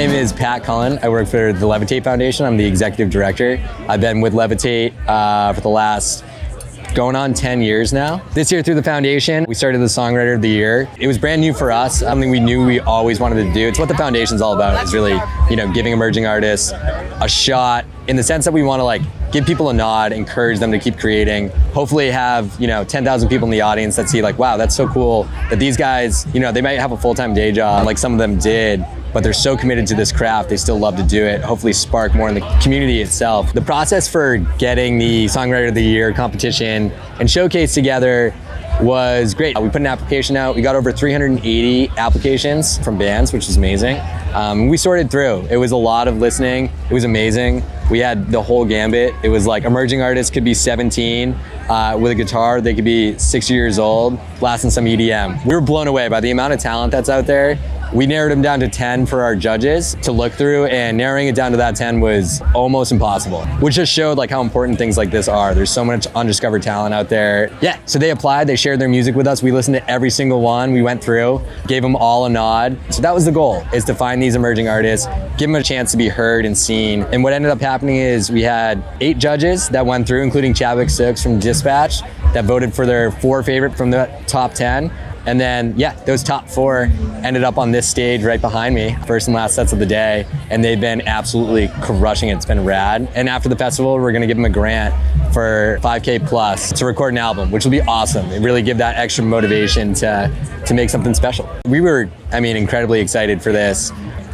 name is Pat Cullen. I work for the Levitate Foundation. I'm the Executive Director. I've been with Levitate for the last going on 10 years now. This year through the foundation, we started the Songwriter of the Year. It was brand new for us, something we knew we always wanted to do. It's what the foundation's all about, is really, giving emerging artists a shot in the sense that we want to give people a nod, encourage them to keep creating, hopefully have, 10,000 people in the audience that see wow, that's so cool that these guys, they might have a full-time day job like some of them did, but they're so committed to this craft, they still love to do it, hopefully spark more in the community itself. The process for getting the Songwriter of the Year competition and showcase together was great. We put an application out. We got over 380 applications from bands, which is amazing. We sorted through. It was a lot of listening. It was amazing. We had the whole gambit. It was emerging artists could be 17 with a guitar. They could be 60 years old, blasting some EDM. We were blown away by the amount of talent that's out there. We narrowed them down to 10 for our judges to look through, and narrowing it down to that 10 was almost impossible, which just showed how important things like this are. There's so much undiscovered talent out there. Yeah, so they applied, they shared their music with us. We listened to every single one. We went through, gave them all a nod. So that was the goal, is to find these emerging artists, give them a chance to be heard and seen. And what ended up happening is we had 8 judges that went through, including Chadwick Sooks from Dispatch, that voted for their 4 favorite from the top 10. And then, those top 4 ended up on this stage right behind me, first and last sets of the day, and they've been absolutely crushing it. It's been rad. And after the festival, we're gonna give them a grant for $5K plus to record an album, which will be awesome. It really give that extra motivation to make something special. We were, incredibly excited for this.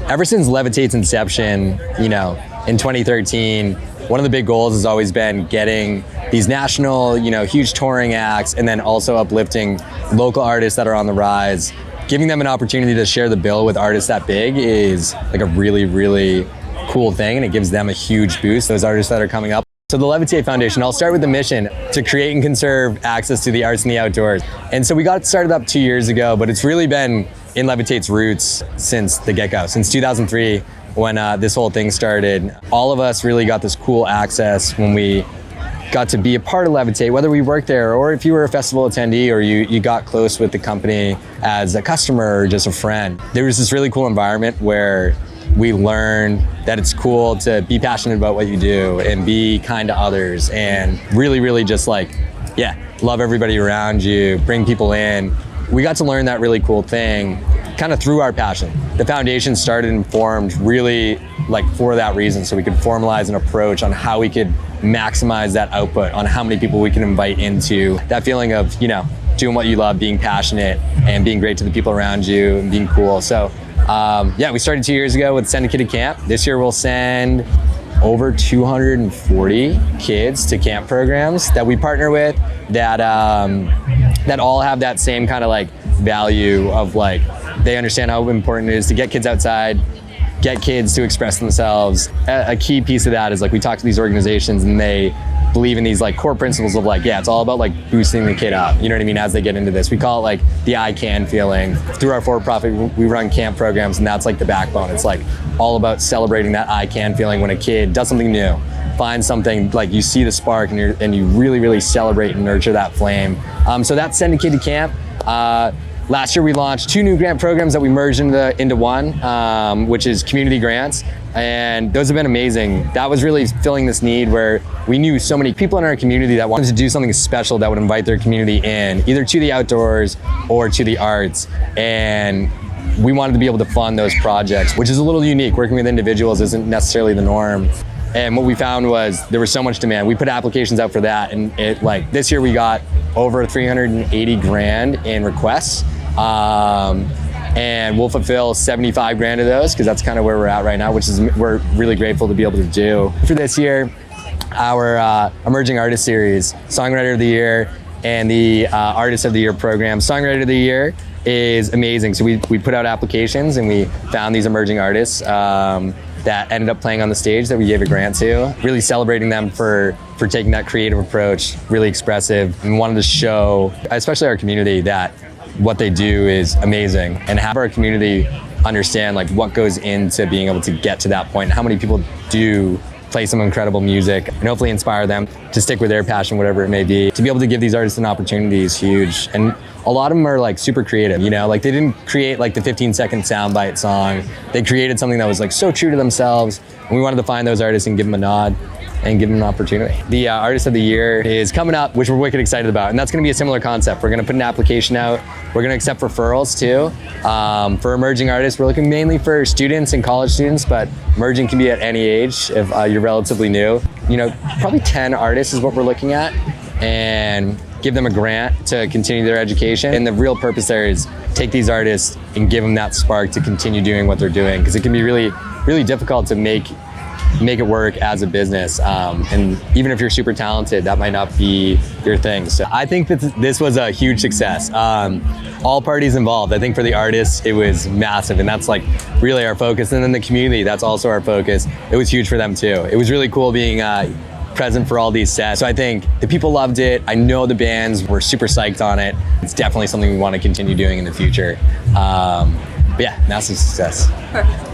Ever since Levitate's inception, in 2013, one of the big goals has always been getting these national, huge touring acts, and then also uplifting local artists that are on the rise. Giving them an opportunity to share the bill with artists that big is a really, really cool thing, and it gives them a huge boost, those artists that are coming up. So the Levitate Foundation, I'll start with the mission to create and conserve access to the arts and the outdoors. And so we got started up 2 years ago, but it's really been in Levitate's roots since the get-go, since 2003. When this whole thing started. All of us really got this cool access when we got to be a part of Levitate, whether we worked there or if you were a festival attendee or you got close with the company as a customer or just a friend. There was this really cool environment where we learned that it's cool to be passionate about what you do and be kind to others and really, really just love everybody around you, bring people in. We got to learn that really cool thing kind of through our passion. The foundation started and formed really for that reason, so we could formalize an approach on how we could maximize that output, on how many people we can invite into that feeling of, doing what you love, being passionate and being great to the people around you and being cool. So we started 2 years ago with Send a Kid to Camp. This year we'll send over 240 kids to camp programs that we partner with that all have that same kind of value of they understand how important it is to get kids outside, get kids to express themselves. A key piece of that is we talk to these organizations and they believe in these core principles of it's all about boosting the kid up, you know what I mean, as they get into this. We call it the I can feeling. Through our for-profit, we run camp programs, and that's the backbone. It's all about celebrating that I can feeling when a kid does something new, finds something, you see the spark and you really, really celebrate and nurture that flame. So that's Send a Kid to Camp. Last year we launched 2 new grant programs that we merged into one, which is community grants, and those have been amazing. That was really filling this need where we knew so many people in our community that wanted to do something special that would invite their community in, either to the outdoors or to the arts, and we wanted to be able to fund those projects, which is a little unique. Working with individuals isn't necessarily the norm. And what we found was there was so much demand. We put applications out for that, and this year we got over 380 grand in requests. And we'll fulfill 75 grand of those because that's kind of where we're at right now, which is we're really grateful to be able to do. For this year, our Emerging Artist Series, Songwriter of the Year and the Artist of the Year program. Songwriter of the Year is amazing. So we put out applications and we found these emerging artists that ended up playing on the stage that we gave a grant to, really celebrating them for taking that creative approach, really expressive, and wanted to show, especially our community, that what they do is amazing, and have our community understand what goes into being able to get to that point, how many people do play some incredible music, and hopefully inspire them to stick with their passion, whatever it may be. To be able to give these artists an opportunity is huge. And a lot of them are like super creative, you know, like they didn't create like the 15-second soundbite song. They created something that was like so true to themselves. And we wanted to find those artists and give them a nod and give them an opportunity. The Artist of the Year is coming up, which we're wicked excited about. And that's gonna be a similar concept. We're gonna put an application out. We're gonna accept referrals too. For emerging artists, we're looking mainly for students and college students, but emerging can be at any age if you're relatively new. You know, probably 10 artists is what we're looking at, and give them a grant to continue their education. And the real purpose there is take these artists and give them that spark to continue doing what they're doing, because it can be really, really difficult to make it work as a business. And even if you're super talented, that might not be your thing. So I think that this was a huge success. All parties involved. I think for the artists, it was massive, and that's like really our focus. And then the community, that's also our focus. It was huge for them too. It was really cool being present for all these sets. So I think the people loved it. I know the bands were super psyched on it. It's definitely something we want to continue doing in the future. But yeah, massive success. Perfect.